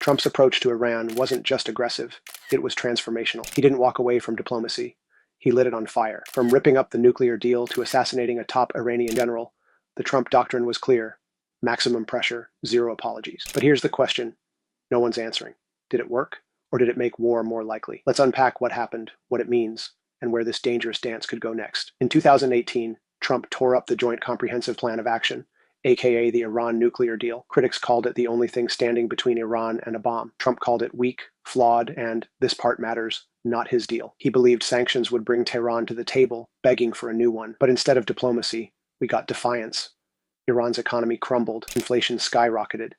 Trump's approach to Iran wasn't just aggressive, it was transformational. He didn't walk away from diplomacy. He lit it on fire. From ripping up the nuclear deal to assassinating a top Iranian general, the Trump doctrine was clear. Maximum pressure, zero apologies. But here's the question no one's answering. Did it work, or did it make war more likely? Let's unpack what happened, what it means, and where this dangerous dance could go next. In 2018, Trump tore up the Joint Comprehensive Plan of Action, aka the Iran nuclear deal. Critics called it the only thing standing between Iran and a bomb. Trump called it weak, flawed, and, this part matters, not his deal. He believed sanctions would bring Tehran to the table, begging for a new one. But instead of diplomacy, we got defiance. Iran's economy crumbled, inflation skyrocketed.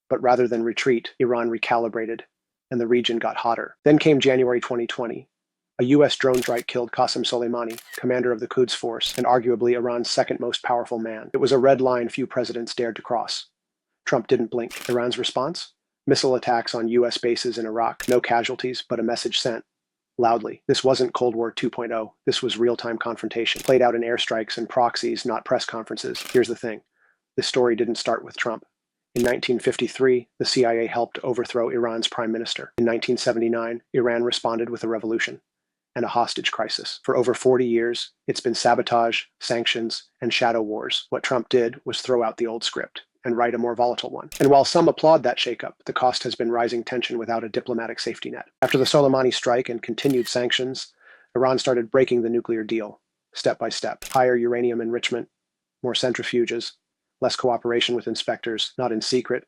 But rather than retreat, Iran recalibrated, and the region got hotter. Then came January 2020. A U.S. drone strike killed Qasem Soleimani, commander of the Quds Force, and arguably Iran's second most powerful man. It was a red line few presidents dared to cross. Trump didn't blink. Iran's response? Missile attacks on U.S. bases in Iraq. No casualties, but a message sent. Loudly. This wasn't Cold War 2.0. This was real-time confrontation, played out in airstrikes and proxies, not press conferences. Here's the thing. This story didn't start with Trump. In 1953, the CIA helped overthrow Iran's prime minister. In 1979, Iran responded with a revolution and a hostage crisis. For over 40 years, it's been sabotage, sanctions, and shadow wars. What Trump did was throw out the old script and write a more volatile one. And while some applaud that shakeup, the cost has been rising tension without a diplomatic safety net. After the Soleimani strike and continued sanctions, Iran started breaking the nuclear deal, step by step. Higher uranium enrichment, more centrifuges, less cooperation with inspectors, not in secret.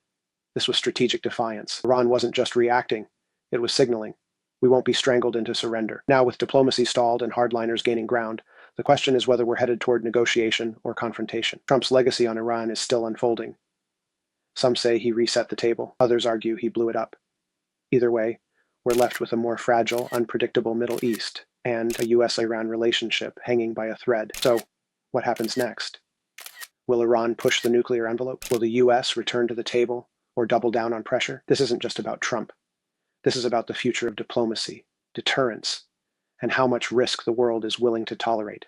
This was strategic defiance. Iran wasn't just reacting, it was signaling. We won't be strangled into surrender. Now, with diplomacy stalled and hardliners gaining ground, the question is whether we're headed toward negotiation or confrontation. Trump's legacy on Iran is still unfolding. Some say he reset the table. Others argue he blew it up. Either way, we're left with a more fragile, unpredictable Middle East and a U.S.-Iran relationship hanging by a thread. So, what happens next? Will Iran push the nuclear envelope? Will the U.S. return to the table or double down on pressure? This isn't just about Trump. This is about the future of diplomacy, deterrence, and how much risk the world is willing to tolerate.